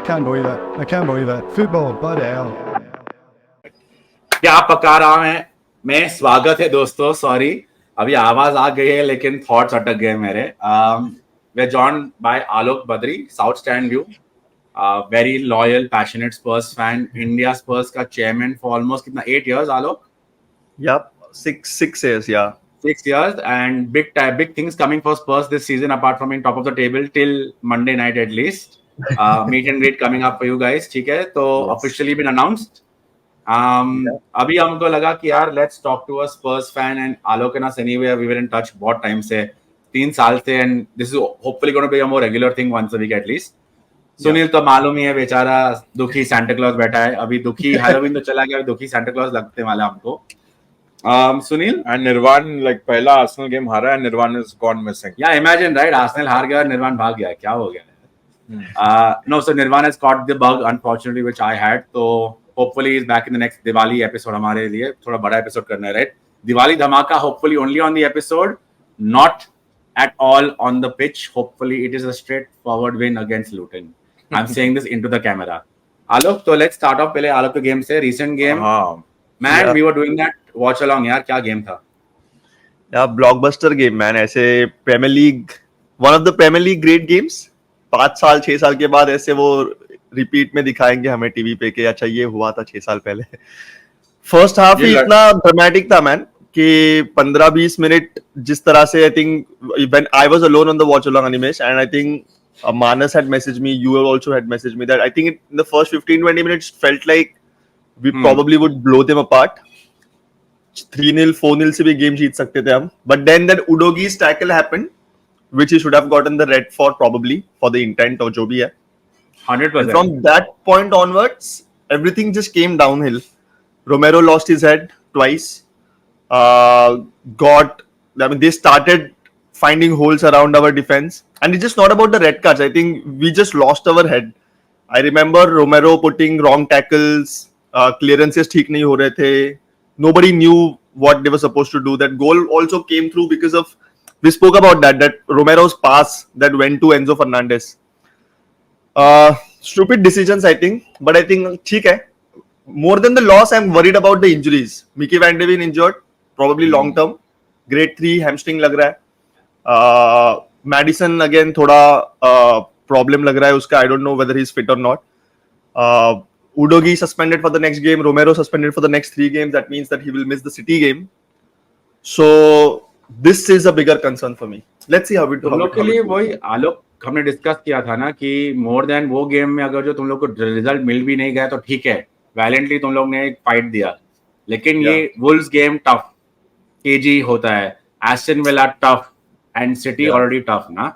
can't believe it. I can't believe it. Football, bloody hell. क्या पका रहा मैं स्वागत है दोस्तों. सॉरी अभी आवाज आ गई है लेकिन थॉट्स अटक गए मेरे. we're joined by Alok Badri, South Stand View, very loyal, passionate Spurs fan, India Spurs का chairman for almost कितना 8 years. Alok? Yep, six years, yeah. 6 years, and big things coming for Spurs this season apart from being top of the table till Monday night at least. Meet and greet coming up for you guys. ठीक है, तो Yes. officially been announced. अभी हमको लगा कि यार let's talk to a Spurs fan and Alok and us anyway we were in touch बहुत time से 3 साल से and this is hopefully gonna be a more regular thing once a week at least. Sunil तो मालूम ही है बेचारा दुखी सांता क्लॉज बैठा है अभी. दुखी हैलोवीन तो चला गया, दुखी सांता क्लॉज लगते वाला हमको. सुनील and Nirvan like पहला आर्सेनल गेम हारा and Nirvan is gone missing. या इमेजिन राइट, आर्सेनल हार गया और निर्वाण भाग गया, क्या हो गया. No, so Nirvan has caught the bug unfortunately which I had. So hopefully he's back in the next Diwali episode. हमारे लिए थोड़ा बड़ा एपिसोड करना है, राइट? दिवाली धमाका hopefully only on the episode, not at all on the pitch. Hopefully it is a straightforward win against Luton. I'm saying this into the camera. Alok, तो let's start off पहले आलोक के game से. Recent game, man, we were doing that watch along यार, क्या game था? Yeah, blockbuster game, man. ऐसे Premier League, one of the Premier League great games. 5 साल 6 साल के बाद ऐसे वो रिपीट में दिखाएंगे हमें टीवी पे कि अच्छा ये हुआ था 6 साल पहले. फर्स्ट हाफ ही इतना ड्रामेटिक था मैन कि 15-20 मिनट जिस तरह से I think when I was alone on the watch along Animesh and I think Manas had messaged me, you also had messaged me that I think in the first 15-20 minutes felt like we probably would blow them apart. 3-0 4-0 से भी game जीत सकते थे हम, but then that Udogi's tackle happened which he should have gotten the red for probably for the intent or जो भी है. 100%. And from that point onwards, everything just came downhill. Romero lost his head twice. They started finding holes around our defense. And it's just not about the red cards. I think we just lost our head. I remember Romero putting wrong tackles. Clearances ठीक नहीं हो रहे थे. Nobody knew what they were supposed to do. That goal also came through because of, we spoke about that Romero's pass that went to Enzo Fernandez. Stupid decisions, I think, but I think ठीक है. More than the loss, I'm worried about the injuries. Mickey Van de Ven injured, probably long term. Grade 3 hamstring लग रहा है. Madison again थोड़ा problem लग रहा है उसका. I don't know whether he's fit or not. Udogi suspended for the next game. Romero suspended for the next 3 games. That means that he will miss the City game. So this is a bigger concern for me. Let's see how it goes. तुम लोग के लिए वही आलोक हमने discuss किया था ना कि मोर देन वो गेम में अगर जो तुम लोग को रिजल्ट मिल भी नहीं गया तो ठीक है, वैलेंटली तुम लोग ने एक फाइट दिया, लेकिन ये वुल्व्स गेम टफ, केजी होता है, Aston Villa tough and City already tough ना.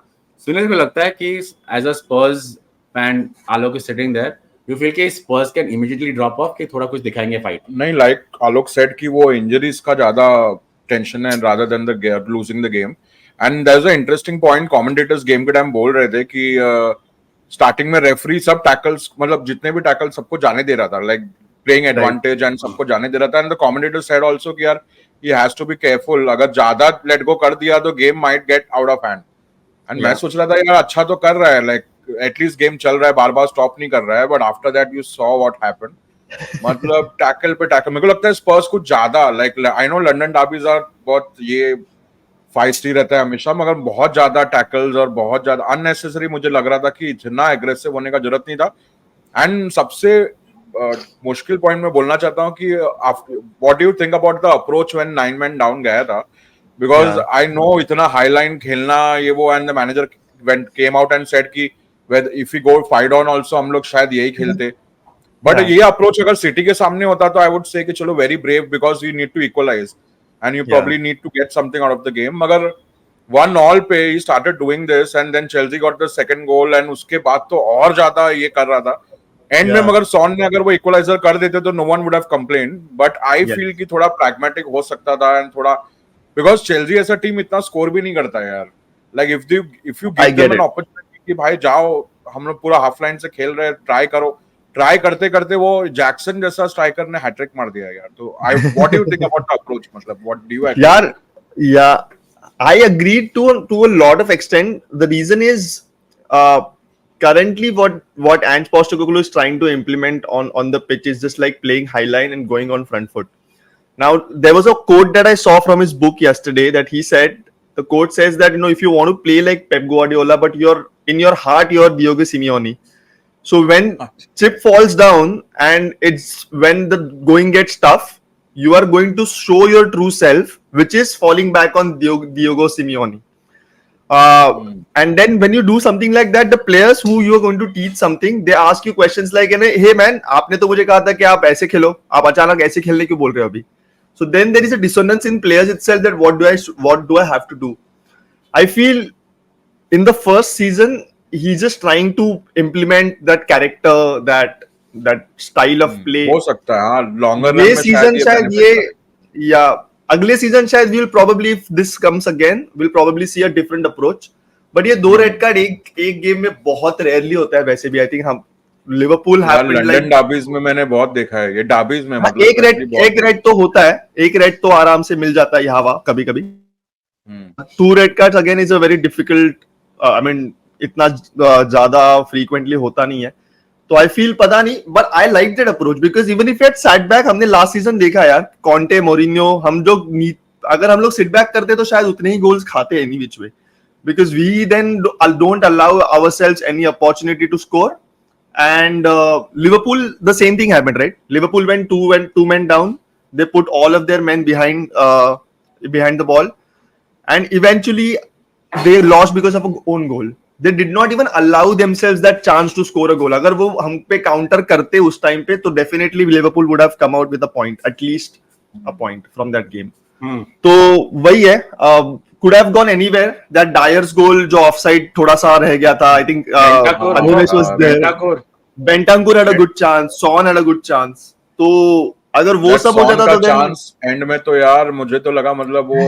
सुनील को लगता है कि as a Spurs fan Alok is sitting there, you feel कि Spurs can immediately drop off कि थोड़ा कुछ दिखाएंगे फाइट? नहीं, लाइक आलोक सेड कि वो इंजरीज का ज्यादा टेंशन है rather than the losing the game. And there's an interesting point, commentators game के टाइम बोल रहे थे कि स्टार्टिंग में रेफरी सब टैकल्स, मतलब जितने भी टैकल सबको जाने दे रहा था, लाइक प्लेइंग एडवांटेज एंड सबको जाने दे रहा था. And the commentator said also कि यार he has to be careful, अगर ज्यादा लेट गो कर दिया तो game might get out of hand. And मैं सोच रहा था यार अच्छा तो कर रहा है, लाइक एटलीस्ट गेम चल रहा है, बार बार स्टॉप नहीं कर रहा है, but after that you saw what happened. मतलब टैकल पे टैकल, मेरे को लगता है स्पर्स कुछ ज्यादा, like I know London derbies are बहुत ये फाइस्टी रहता है हमेशा, मगर बहुत ज्यादा टैकल्स और बहुत ज्यादा अननेसेसरी मुझे लग रहा था कि इतना एग्रेसिव होने का जरूरत नहीं था. एंड सबसे मुश्किल पॉइंट में बोलना चाहता हूँ कि what do you think about the approach when 9 man down गया था, बिकॉज आई नो इतना हाई लाइन खेलना ये वो, and the manager came out and said कि if we go 5 down also हम लोग शायद यही खेलते. बट ये अप्रोच अगर सिटी के सामने होता तो आई वुड से कि चलो very brave, because you need to equalise and you probably need to get something out of the game. मगर 1-1 पे he started doing this and then Chelsea got the second goal and उसके बाद तो और ज्यादा ये कर रहा था एंड में. मगर सॉन ने अगर वो इक्वलाइजर कर देते तो no one would have complained, but I feel कि थोड़ा pragmatic हो सकता था एंड थोड़ा, because Chelsea ऐसा टीम इतना स्कोर भी नहीं करता यार. like if you give them an opportunity कि भाई जाओ हम लोग पूरा हाफ लाइन से खेल रहे हैं, ट्राई करो, ट्राई करते करते वो जैक्सन जैसा स्ट्राइकर ने हैट्रिक मार दिया यार. तो I what do you think about the approach, मतलब व्हाट डू यू एग्री? यार या I agree to a lot of extent. The reason is currently what Ange Postecoglou is trying to implement on the pitch is just like playing high line and going on front foot. Now, there was a quote that I saw from his book yesterday that he said, the quote says that, if you want to play like Pep Guardiola, but in your heart, you're Diego Simeone. So when chip falls down and it's when the going gets tough, you are going to show your true self, which is falling back on Diego Simeone. And then when you do something like that, the players who you are going to teach something, they ask you questions like, hey man, आपने तो मुझे कहा था कि आप ऐसे खेलो, आप अचानक ऐसे खेलने क्यों बोल रहे हो अभी? So then there is a dissonance in players itself that what do I have to do? I feel in the first season he's just trying to implement that character, that style of play. हो सकता है हाँ, longer run ये में season शायद benefit ये करे। या अगले सीजन शायद we'll probably, if this comes again, we'll probably see a different approach. But ये 2 रेड कार्ड एक गेम में बहुत रेयरली होता है वैसे भी. आई थिंक हम लिवरपूल लंदन डार्बीज में मैंने बहुत देखा है, ये डार्बीज में मतलब एक रेड तो होता है, एक रेड तो आराम से मिल जाता है यहाँ कभी कभी. 2 red cards again is a very difficult, I mean इतना ज्यादा फ्रीक्वेंटली होता नहीं है. तो आई फील पता नहीं, but I like that approach because even if it set back, हमने लास्ट सीजन देखा यार, कॉन्टे, मोरिन्यो, हम जो अगर हम लोग सिट बैक करते तो शायद उतने ही गोल्स खाते any which way, because we then don't allow ourselves any opportunity to score. And Liverpool, the same thing happened, right? Liverpool went two men down. They put all of their men behind the ball, and eventually they lost because of an own goal. They did not even allow themselves that chance to score a goal. अगर वो हम पे counter करते उस time पे, तो definitely Liverpool would have come out with a point, at least a point from that game. तो वही है. Could have gone anywhere. That Dyer's goal जो offside थोड़ा सा रह गया था. I think Anumesh was there. Bentancur had a good chance. Son had a good chance. तो अगर वो सब हो जाता तो चांस एंड में तो यार मुझे तो लगा मतलब वो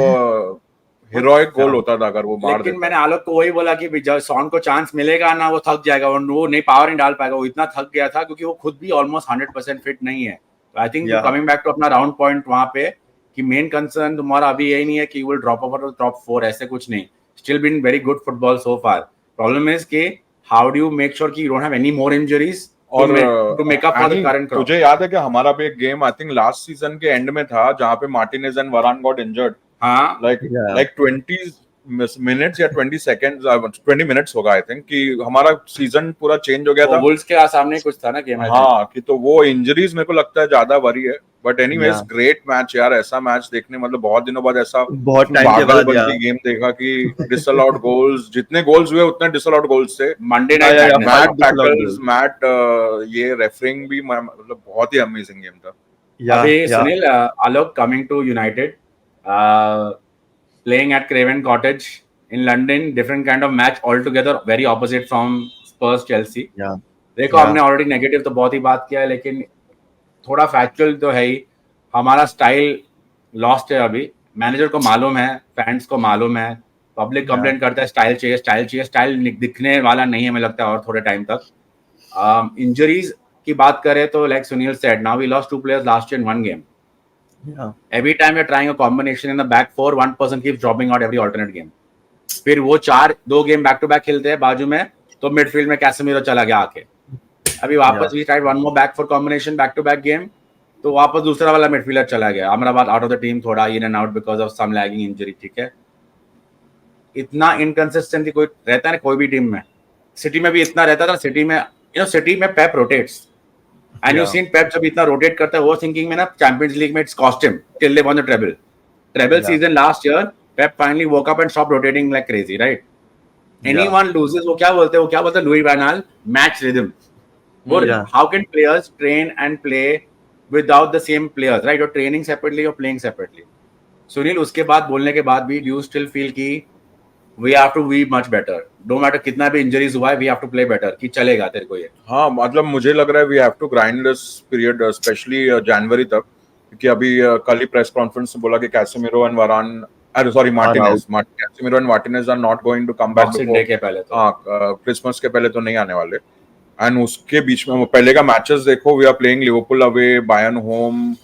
हीरोइक गोल होता था अगर वो मार देता. लेकिन मैंने आलोक को वही बोला कि जब सॉन को चांस मिलेगा ना, वो थक जाएगा, वो नहीं पावर नहीं डाल पाएगा. वो इतना थक गया था क्योंकि वो खुद भी ऑलमोस्ट 100% फिट नहीं है. I think coming back to अपना राउंड पॉइंट वहां पे कि मेन कंसर्न तुम्हारा अभी यही नहीं है कि you will drop over the top 4, ऐसे कुछ नहीं. Still been very good football so far. Problem is कि how do you make sure कि you don't have any more injuries और to make up for the current crop. मुझे याद है कि हमारा भी एक game I think last season के एंड में था जहां पे Martinez and Varane got injured. हाँ, लाइक 20 मिनट्स या 20 सेकंड्स, 20 मिनट्स होगा आई थिंक, कि हमारा सीजन पूरा चेंज हो गया था. वुल्व्स के सामने कुछ था ना गेम. हाँ, कि तो वो इंजरीज मेरे को लगता है ज्यादा वरी है. बट एनीवेज ग्रेट मैच यार, ऐसा मैच देखने मतलब बहुत दिनों बाद ऐसा बहुत टाइम के बाद यार गेम देखा कि डिसल आउट गोल्स, जितने गोल्स हुए उतने डिसल आउट गोल्स थे. Monday night mad tackles, mad ये रेफरिंग भी मतलब बहुत ही अमेजिंग गेम था. अभी Sunil, Alok coming to United, playing at Craven Cottage in London, different kind of match altogether, very opposite from Spurs Chelsea. देखो हमने ऑलरेडी नेगेटिव तो बहुत ही बात किया है, लेकिन थोड़ा फैक्चुअल तो है ही. हमारा स्टाइल लॉस्ट है अभी. मैनेजर को मालूम है, फैंस को मालूम है, पब्लिक कंप्लेंट करता है स्टाइल चाहिए, स्टाइल चाहिए. स्टाइल दिखने वाला नहीं है हमें लगता है और थोड़े टाइम तक. इंजरीज की बात करें तो like Sunil said, now we lost 2 players last year in 1 game. Every time you're trying a combination in the back 4, one person keeps dropping out every alternate game. फिर वो 2 गेम बैक टू बैक खेलते हैं बाजू में, तो midfield में Casemiro चला गया आके. अभी वापस we tried one more back for combination back to back game, तो वापस दूसरा वाला मिडफील्डर चला गया. Amrabat out of the team, थोड़ा in and out because of some lagging injury. ठीक है, इतना इनकंसिस्टेंसी कोई रहता है ना कोई भी टीम में. सिटी में भी इतना रहता था. सिटी में सिटी में पेप rotates, and you've seen Pep जब इतना रोटेट करता है, वो थिंकिंग में ना चैंपियंस लीग में it's cost him till they won the treble season last year. Pep finally woke up and stopped rotating like crazy, right? Anyone loses, वो क्या बोलते हैं लुई वैन गाल, match rhythm. How can players train and play without the same players, right? You're training separately, you're playing separately. Sunil, उसके बाद बोलने के बाद भी do you still feel कि we have to be much better, no matter कितना भी injuries हुआ है, we have to play better, कि चलेगा तेरे को ये? हाँ, मतलब मुझे लग रहा है we have to grind this period, especially जनवरी तक, क्योंकि अभी कल ही प्रेस कॉन्फ्रेंस में बोला कि Casemiro and Varane, Casemiro and Martinez are not going to come back day के पहले. तो हाँ, क्रिसमस के पहले तो नहीं आने वाले. एंड उसके बीच में पहले का मैचेस देखो, we are playing Liverpool away, Bayern home,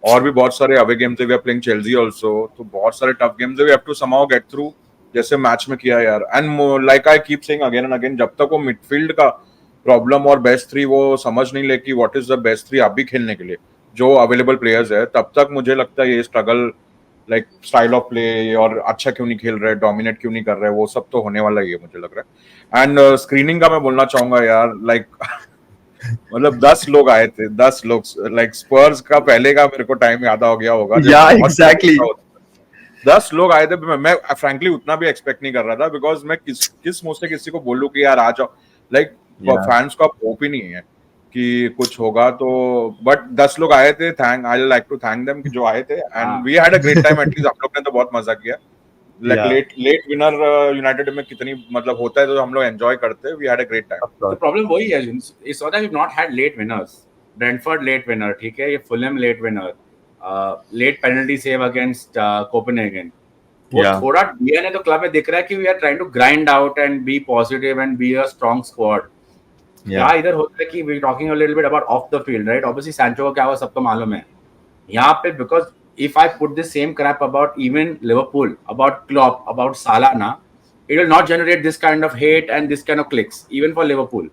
और भी बहुत सारे अवे गेम्स है. We are playing Chelsea also, तो बहुत सारे टफ गेम्स है. We have to somehow get through जैसे मैच में किया यार। And like I keep saying again and again, जब तक वो मिडफील्ड का प्रॉब्लम और बेस्ट थ्री वो समझ नहीं ले कि what is the best three अभी खेलने के लिए जो अवेलेबल प्लेयर्स है, तब तक मुझे लगता है ये struggle like style of play और अच्छा क्यों नहीं खेल रहे, डोमिनेट क्यों नहीं कर रहे, वो सब तो होने वाला ही है मुझे लग रहा है। एंड स्क्रीनिंग का मैं बोलना चाहूंगा यार, लाइक मतलब 10 लोग आए थे, 10 लोग, लाइक स्पर्स का पहले का मेरे को टाइम याद हो गया होगा। या एग्जैक्टली 10 लोग आए थे। मैं फ्रैंकली उतना भी एक्सपेक्ट नहीं कर रहा था, बिकॉज मैं किस मुंह से किसी को बोलूं कि यार आ जाओ, लाइक फैंस का होप ही नहीं है कि कुछ होगा। तो बट 10 लोग आए थे, I like to thank them कि जो आए थे, and we had a great time. At least हम लोग ने तो बहुत मजा किया। लाइक लेट विनर यूनाइटेड में कितनी मतलब होता है तो हम लोग एंजॉय करते हैं। We had a great time. तो प्रॉब्लम वही है, it's not that we not had late winners. Brentford late winner, ठीक है, ये Fulham late winner, late penalty save against Copenhagen. वो थोड़ा डीएनए तो क्लब में दिख रहा है कि we are trying to grind out and be positive and be a strong squad. क्या इधर होता है कि we talking a little bit about off the field, right? Obviously Sancho का क्या हुआ सबको मालूम है। यहाँ पे because if I put the same crap about even Liverpool, about Klopp, about Salah, na, it will not generate this kind of hate and this kind of clicks, even for Liverpool.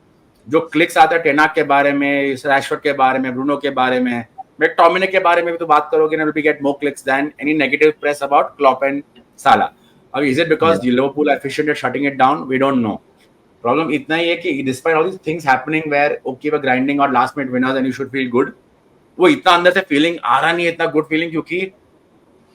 जो clicks आता है टेनाक के बारे में, Rashford के बारे में, Bruno के बारे में, मैकटोमिने के बारे में भी तो बात करोगे ना, will get more clicks than any negative press about Klopp and Salah. अब is it because Liverpool are efficient at shutting it down? We don't know. Problem इतना ही है कि despite all these things happening where okay we're grinding out last minute winners and you should feel good, वो इतना अंदर से feeling आ रहा नहीं है, इतना गुड फीलिंग, क्योंकि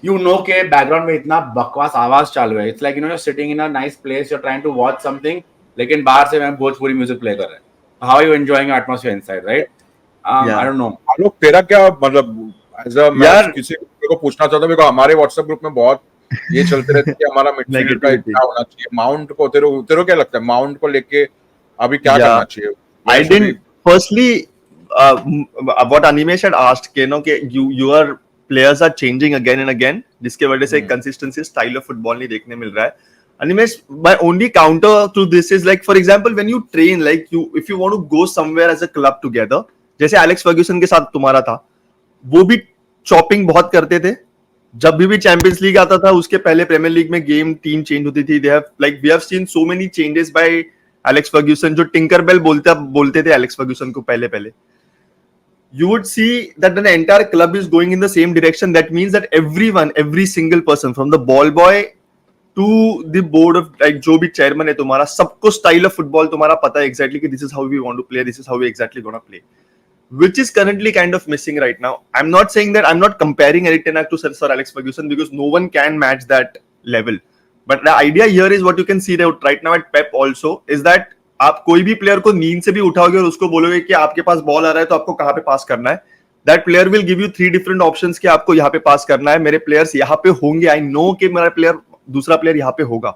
यू नो के बैकग्राउंड में इतना बकवास आवाज चालू है। It's like you know sitting in a nice place, you are trying to watch something, लेकिन बाहर से मैं भोजपुरी म्यूजिक प्ले कर रहे हैं। How are you enjoying atmosphere inside, right? I don't know. Alok तेरा क्या मतलब एज अ यार किसी को पूछना चाहता हूं, बिकॉज़ हमारे व्हाट्सएप ग्रुप में बहुत ये चलते रहते कि हमारा मिडफील्ड का क्या होना चाहिए। माउंट को तेरे क्या लगता है माउंट को लेके अभी क्या करना चाहिए? I didn't firstly what Animesh had asked कि नो कि your players are changing again and again, जिसके वजह से consistency style of football नहीं देखने मिल रहा है। Animesh, my only counter to this is like for example when you train, like if you want to go somewhere as a club together, जैसे Alex Ferguson के साथ तुम्हारा था, वो भी चॉपिंग बहुत करते थे। जब भी चैंपियंस लीग आता था उसके पहले प्रीमियर लीग में गेम टीम चेंज होती थी। we have seen so many changes by Alex Ferguson, जो टिंकरबेल बोलते थे एलेक्स फर्ग्यूसन को पहले। You would see that the entire club is going in the same direction. That means that every single person, from the ball boy to the board of like जो भी chairman है तुम्हारा, सबको style of football तुम्हारा पता है exactly कि this is how we want to play, this is how we exactly gonna play, which is currently kind of missing right now. I'm not saying that, I'm not comparing Eric Ten Hag to Sir Alex Ferguson because no one can match that level. But the idea here is what you can see right now at Pep also is that आप कोई भी player को नींद से भी उठाओगे और उसको बोलोगे कि आपके पास बॉल आ रहा है तो आपको कहां पे पास करना है, that player will give you 3 different options कि आपको यहाँ पे पास करना है, मेरे प्लेयर्स यहाँ पे होंगे, आई नो कि मेरा प्लेयर दूसरा प्लेयर यहाँ पे होगा,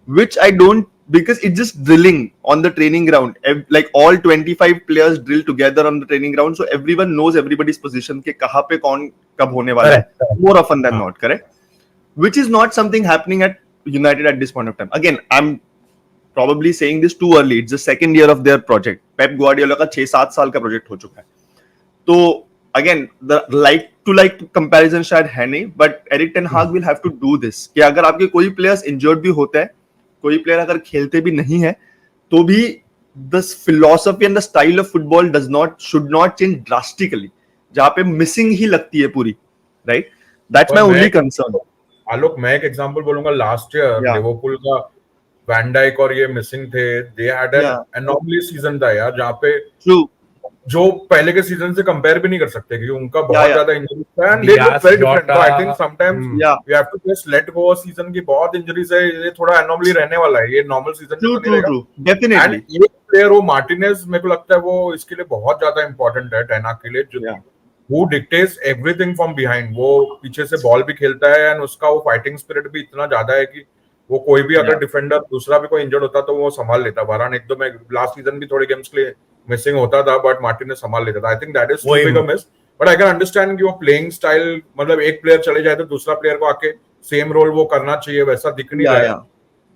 which I don't, because it's just drilling on the training ground, like all 25 players drill together on the training ground, so everyone knows everybody's position कि कहां पे कौन कब होने वाला है, more often than not, correct? Which is not something happening at United at this point of time. Again, I'm probably saying this too early. It's the second year of their project. Pep Guardiola का 6-7 साल का project हो चुका है। तो again, the like to comparison शायद है नहीं, but Eric Ten Hag will have to do this कि अगर आपके कोई प्लेयर्स इंजर्ड भी होते हैं, कोई प्लेयर अगर खेलते भी नहीं है, तो भी the philosophy and the style of football should not change drastically. जहाँ पे मिसिंग ही लगती है पूरी, right? That's my only concern. आलोक, मैं एक एग्जांपल बोलूंगा। लास्ट ईयर लिवरपूल का वैन डाइक और ये मिसिंग थे, they had an anomaly season था यार, जहाँ पे जो पहले के सीजन से कंपेयर भी नहीं कर सकते क्योंकि उनका बहुत ज्यादा इंजरीज था and they look very different. I think sometimes we have to just let go a season की बहुत इंजरीज है, ये थोड़ा एनॉमली रहने वाला है, ये नॉर्मल सीजन में नहीं रहेगा डेफिनेटली। ये प्लेयर वो मार्टिनेज, मेरे को लगता है वो इसके लिए बहुत ज्यादा इंपॉर्टेंट है टेन हाग के लिए, जो वो डिक्टेट्स एवरीथिंग फ्रॉम बिहाइंड, वो पीछे से बॉल भी खेलता है एंड उसका वो फाइटिंग स्पिरिट भी इतना ज्यादा है कि वो कोई भी अगर डिफेंडर दूसरा भी कोई इंजर्ड होता तो वो संभाल लेता। वारान एक दो में लास्ट सीजन भी थोड़े गेम्स के लिए मिसिंग होता था बट मार्टिनेज संभाल लेता था। I think that is too big a miss, but I can understand कि वो प्लेइंग स्टाइल, मतलब एक प्लेयर चले जाए तो दूसरा प्लेयर को आके सेम रोल वो करना चाहिए, वैसा दिख नहीं रहा है।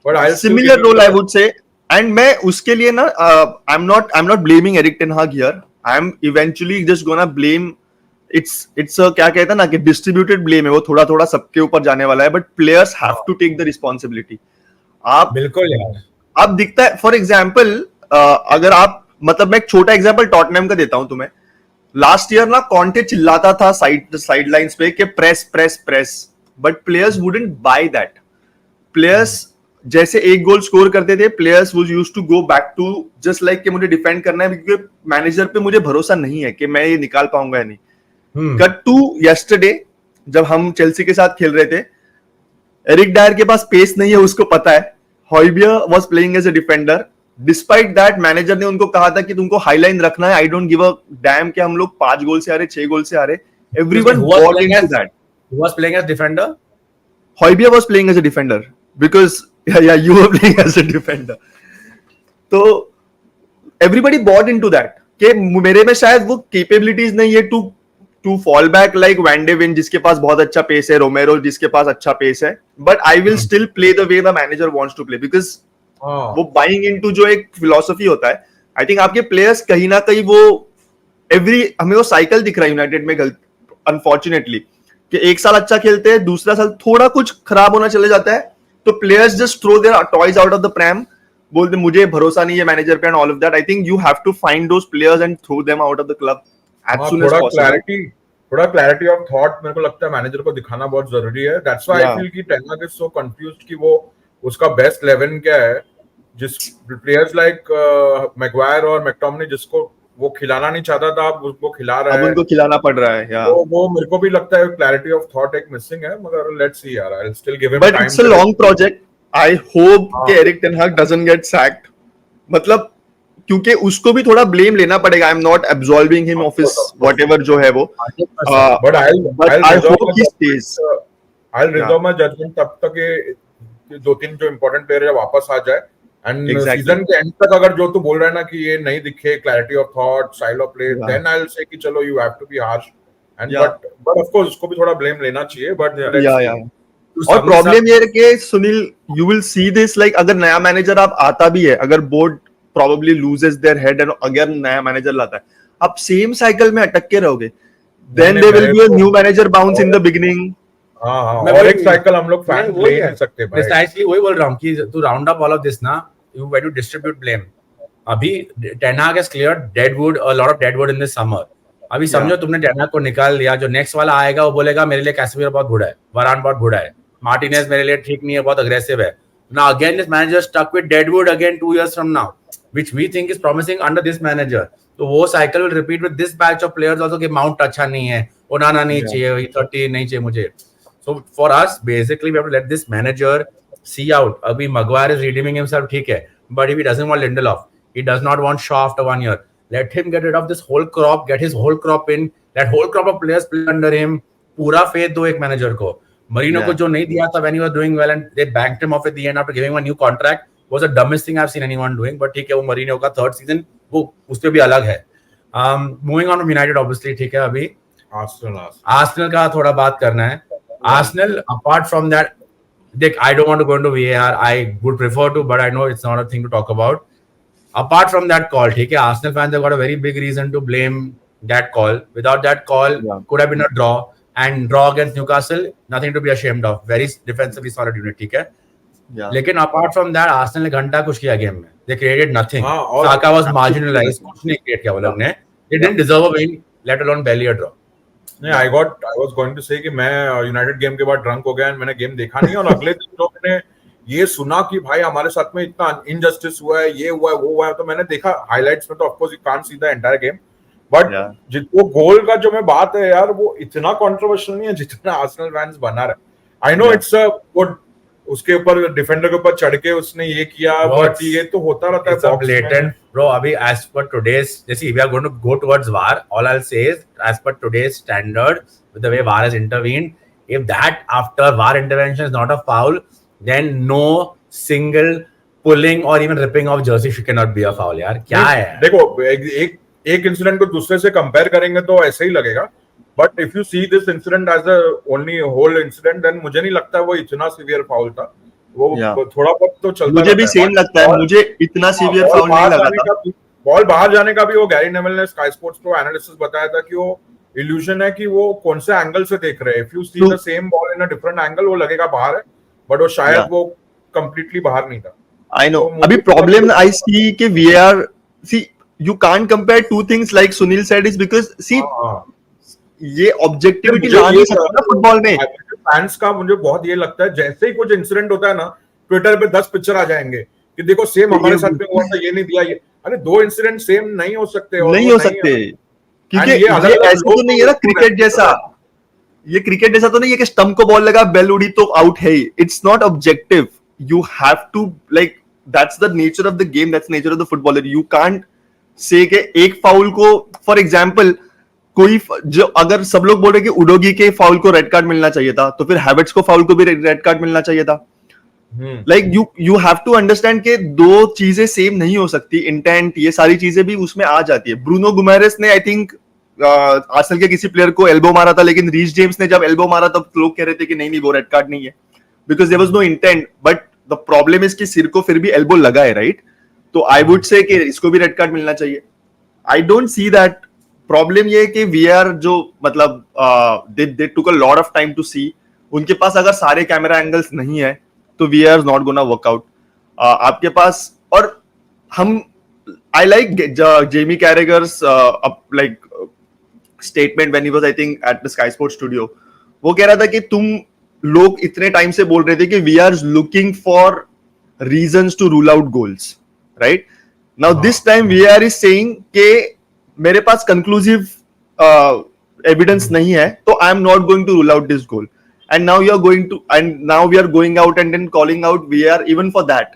But I similar role I would say, and मैं उसके लिए ना I am not blaming Erik ten Hag here, I am eventually just gonna blame it's क्या कहते हैं ना कि डिस्ट्रीब्यूटेड ब्लेम है, वो थोड़ा थोड़ा सबके ऊपर जाने वाला है, but players have to take the responsibility. आप बिल्कुल यार. अब दिखता है फॉर एग्जाम्पल, अगर आप मतलब मैं एक छोटा एग्जाम्पल टॉटनहम का देता हूं तुम्हें. लास्ट ईयर ना कॉन्टे चिल्लाता था साइड लाइंस पे कि press press press, but players wouldn't buy that. Players जैसे एक गोल स्कोर करते थे, प्लेयर्स वो used to go back to just like कि मुझे डिफेंड करना है क्योंकि मैनेजर पे मुझे भरोसा नहीं है कि मैं ये निकाल पाऊंगा या नहीं. कट टू यस्टरडे जब हम चेल्सी के साथ खेल रहे थे, एरिक डायर के पास पेस नहीं है, उसको पता है. हॉयबियर was playing as a defender. Despite that manager ने उनको कहा था कि तुमको हाईलाइन रखना है, I don't give a damn कि हम लोग 5 गोल से आ रहे, 6 गोल से आ रहे. Everyone bought into that. Who was playing as defender? Hojbjerg was playing as a defender because yeah you were playing as a defender. तो everybody bought into that कि मेरे में शायद वो capabilities नहीं है to fall back like Van de Ven जिसके पास बहुत अच्छा पेस है, रोमेरो जिसके पास अच्छा पेस है, but I will still play the way the manager wants to play because वो buying into जो एक philosophy होता है. I think आपके players कहीं ना कहीं वो हमें वो साइकिल दिख रहा है यूनाइटेड में अनफॉर्चुनेटली कि एक साल अच्छा खेलते हैं, दूसरा साल थोड़ा कुछ खराब होना चले जाता है, तो players just throw their toys out of the pram, बोलते मुझे भरोसा नहीं है मैनेजर पे and all of that. I think you have to find those players and throw them out of the club as soon as possible. थोड़ा clarity of thought मेरे को लगता है मैनेजर को दिखाना बहुत जरूरी है. दैट्स व्हाई आई फील कि टेन हाग इज सो कंफ्यूज्ड कि वो उसका बेस्ट 11 क्या है. जिस प्लेयर्स लाइक मैगवायर और मैकटोमिनी जिसको वो खिलाना नहीं चाहता था, अब उसको खिला रहा है, अब उनको खिलाना पड़ रहा है. या वो मेरे को भी लगता है क्लैरिटी ऑफ थॉट एक मिसिंग है, मगर लेट्स सी यार. I will still give him time. But it's a long project. I hope कि Erik ten Hag doesn't get sacked, मतलब क्योंकि उसको भी थोड़ा ब्लेम लेना पड़ेगा. I am not absolving him of his whatever जो है वो, but I hope he stays. I will reserve my judgement तब तक ये 2-3 जो इंपॉर्टेंट प्लेयर है वापस आ जाए. एंड सीजन के एंड तक अगर जो तू बोल रहा है ना कि ये नहीं दिखे clarity of thought, style of play, then I will say कि चलो you have to be harsh and but of course उसको भी थोड़ा ब्लेम लेना चाहिए. बट और प्रॉब्लम ये है कि Sunil, you will see this like अगर नया मैनेजर आप आता भी है, अगर board probably loses their head and अगर नया मैनेजर लाता है, आप सेम साइकिल में अटक के रहोगे. Then there will be a new manager bounce in the beginning. और एक साइकिल हम लोग फैन ले नहीं सकते भाई. प्रिसाइजली वही बोल रहा हूं कि to round up all of this ना, you were to distribute blame. अभी Ten Hag has cleared deadwood, a lot of deadwood in this summer. अभी समझो तुमने Ten Hag को निकाल दिया, जो नेक्स्ट वाला आएगा वो बोलेगा मेरे लिए कैसेमिरो बहुत बुरा है, वरान बहुत बुरा है, मार्टिनेज मेरे लिए ठीक नहीं है, बहुत अग्रेसिव है. Now again this manager stuck with deadwood again 2 years from now, which we think is promising under this manager. तो वो cycle will repeat with this batch of players also कि माउंट अच्छा नहीं है, ओनाना नहीं चाहिए, 30 नहीं चाहिए मुझे. So for us basically we have to let this manager see out. अभी Maguire is redeeming himself, ठीक है, but if he doesn't want Lindelof, he does not want Shaw after 1 year, let him get rid of this whole crop, get his whole crop in, that whole crop of players play under him. पूरा faith दो एक manager को. Mourinho को जो नहीं दिया था when he was doing well and they banked him off at the end after giving him a new contract was the dumbest thing I've seen anyone doing. But ठीक है, वो Mourinho का 3rd season वो उसपे भी अलग है. Moving on from United obviously, ठीक है, अभी Arsenal का थोड़ा बात करना है. Arsenal apart from that, I don't want to go into VAR. I would prefer to, but I know it's not a thing to talk about. Apart from that call, ठीक है, Arsenal fans have got a very big reason to blame that call. Without that call, could have been a draw, and draw against Newcastle, nothing to be ashamed of. Very defensively solid unit, ठीक है. लेकिन apart from that, Arsenal ने घंटा कुछ किया game में. They created nothing. Saka was marginalized. कुछ नहीं create किया वो लोग ने. They didn't deserve a win, let alone barely a draw. नहीं, I was going to say कि मैं यूनाइटेड गेम के बाद ड्रंक हो गया मैंने गेम देखा नहीं, और अगले दिन जो मैंने ये सुना कि भाई हमारे साथ में इतना इनजस्टिस हुआ है, ये हुआ है, वो हुआ है, तो मैंने देखा हाइलाइट्स में. तो of course you can't see the entire game, but वो गोल का जो मैं बात है यार, वो इतना कंट्रोवर्शियल नहीं है जितना आर्सेनल फैंस बना रहे. I know it's a good, उसके ऊपर डिफेंडर के ऊपर चढ़ के उसने ये किया, बट ये तो होता रहता है ब्लेटेंट ब्रो. अभी as per today's, जैसे we are going to go towards VAR, all I'll say is as per today's standard, with the way VAR has intervened, if that after VAR intervention is not a foul, then no single pulling or even ripping of jersey cannot be a foul. यार क्या है? देखो एक incident को दूसरे से compare करेंगे तो ऐसे ही लगेगा, but if you see this incident as a only whole incident, then मुझे नहीं लगता वो इतना सीवियर फाउल था. वो थोड़ा बहुत तो चलता, मुझे भी सेम लगता है, मुझे इतना सीवियर फाउल नहीं लगा था. बॉल बाहर जाने का भी वो गैरी नेवल ने स्काई स्पोर्ट्स को एनालिसिस बताया था कि वो इल्यूजन है कि वो कौन से एंगल से देख रहे हैं. If you see the same ball in a different angle वो लगेगा बाहर है, बट वो शायद वो कंप्लीटली बाहर नहीं था. I know. तो अभी मुझे problem I see कि VAR, see you can't compare two things like Sunil said is because see ये objectivity ला नहीं सकता ना फुटबॉल में. फैंस का मुझे बहुत ये लगता है, जैसे ही कुछ इंसिडेंट होता है ना, ट्विटर पे 10 पिक्चर आ जाएंगे कि देखो सेम हमारे साथ में हुआ था, ये नहीं दिया ये. अरे 2 इंसिडेंट सेम नहीं हो सकते. नहीं हो सकते क्योंकि ये ऐसे तो नहीं है ना क्रिकेट जैसा. ये क्रिकेट जैसा तो नहीं है कि स्टंप को बॉल लगा बेल उड़ी तो आउट है. It's not objective. You have to like that's the nature of the game, that's the nature of the footballer. You can't say कि एक फाउल को for example कोई जो अगर सब लोग बोल रहे कि उडोगी के फाउल को रेड कार्ड मिलना चाहिए था तो फिर हैवर्ट्स को फाउल को भी रेड कार्ड मिलना चाहिए था. Like you have to understand कि दो चीजें सेम नहीं हो सकती. इंटेंट ये सारी चीजें भी उसमें आ जाती है. ब्रूनो गुमेरेस ने आई थिंक आर्सेनल के किसी प्लेयर को एल्बो मारा था, लेकिन रीस जेम्स ने जब एल्बो मारा तब लोग कह रहे थे कि नहीं वो रेड कार्ड नहीं है because there was no intent. But the problem is कि सिर को फिर भी एल्बो लगा है, राइट? तो आई वुड से कि इसको भी रेड कार्ड मिलना चाहिए. I don't see that. Problem ये है कि वीआर जो मतलब they took a lot of time to see. उनके पास अगर सारे कैमरा एंगल्स नहीं है तो VAR is not gonna work out. आपके पास और हम I like Jamie Carragher's like statement when he was I think at the Sky Sports studio. वो कह रहा था कि तुम लोग इतने टाइम से बोल रहे थे कि we are looking for reasons to rule out goals, right? Now this time we are is saying कि मेरे पास कंक्लूसिव एविडेंस नहीं है तो I am not going to rule out this goal. And now you are going to and now we are going out and then calling out we are even for that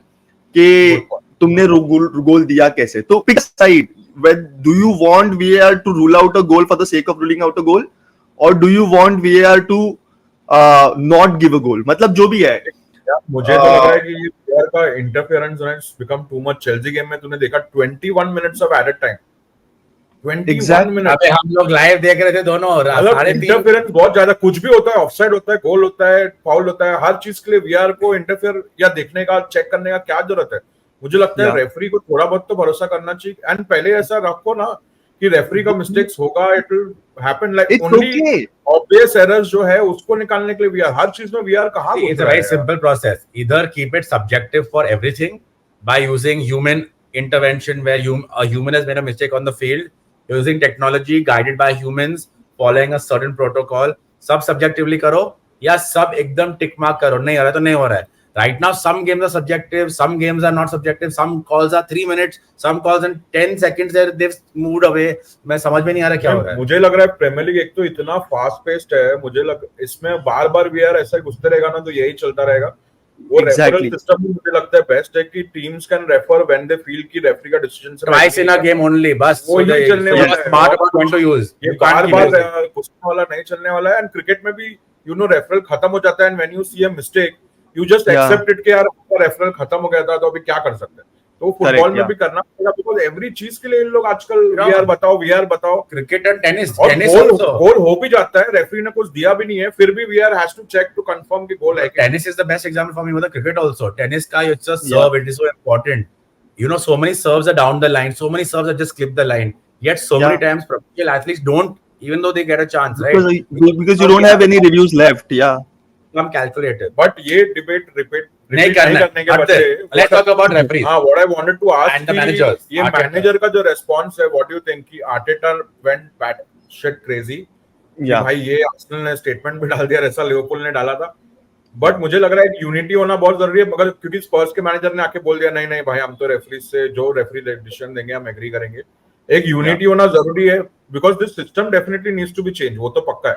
कि तुमने goal दिया कैसे. तो pick side. Do you want VAR to rule out a goal for the sake of ruling out a goal, और do you want VAR to not give a goal? मतलब जो भी है. मुझे तो लग रहा है कि ये प्लेयर का interference has become too much. Chelsea game में तूने देखा 21 minutes of added time. 21 minute. अबे हम लोग लाइव देख रहे थे दोनों. इंटरफेरेंस बहुत ज्यादा. कुछ भी होता है, ऑफसाइड होता है, गोल होता है, फाउल होता है, हर चीज के लिए वीआर को इंटरफेयर या देखने का, चेक करने का क्या जरूरत है? मुझे लगता है रेफरी को थोड़ा बहुत तो भरोसा करना चाहिए. एंड पहले ऐसा रखो ना कि रेफरी का मिस्टेक्स होगा, it will happen. Like only obvious errors जो है उसको निकालने के लिए वीआर. हर चीज में वीआर कहां? It's a very simple process. Either keep it subjective for everything by using human intervention where a human has made a mistake on the field, using technology guided by humans, following a certain protocol. सब subjectively करो या सब एकदम tick mark करो. नहीं हो रहा है तो नहीं हो रहा है. Right now, some games are subjective, some games are not subjective, some calls are 3 minutes, some calls in 10 seconds they've moved away. मैं समझ में नहीं आ रहा क्या हो रहा है. मुझे लग रहा है प्रीमियर लीग एक तो इतना फास्ट पेस्ड है. मुझे इसमें बार-बार वीआर ऐसा घुसते रहेगा ना तो यही चलता रहेगा. वो रेफरल सिस्टम भी मुझे लगता है बेस्ट है कि teams can refer when they feel कि रेफरी का डिसीजन से twice in a game only. बस वो ही चलने वाला है. Smart about when to use. ये बार-बार घुसने वाला नहीं चलने वाला है. एंड क्रिकेट में भी यू नो रेफरल खत्म हो जाता है. And when you see a mistake you just accept it कि यार रेफरल खत्म हो गया था तो अभी क्या कर सकते हैं. तो फुटबॉल में भी करना पड़ेगा बिकॉज़ एवरी चीज के लिए इन लोग आजकल वीआर बताओ. क्रिकेट एंड टेनिस गोल हो भी जाता है, रेफरी ने कुछ दिया भी नहीं है, फिर भी VAR has to check to confirm कि गोल है. Tennis is the best example for me with cricket also. Tennis का it's a serve, it is so important. You know, so many serves are down the line, so many serves are just clip the line. Yet so many times professional athletes don't, even though they get a chance, right? Because you don't have any reviews left. I'm calculated. But ये debate repeat नहीं करने के बच्चे. Let's talk about referees. हाँ, what I wanted to ask and the managers. ये manager का जो response है, what do you think कि Arteta went batshit crazy? भाई ये आर्सेनल ने स्टेटमेंट भी डाल दिया, ऐसा लिवरपूल ने डाला था. बट मुझे लग रहा है कि यूनिटी होना बहुत जरूरी है. मगर क्योंकि स्पर्स के मैनेजर ने आके बोल दिया नहीं भाई हम तो रेफरी से जो रेफरी डिसीजन देंगे हम एग्री करेंगे. एक यूनिटी होना जरूरी है because this system definitely needs to be change. वो तो पक्का है.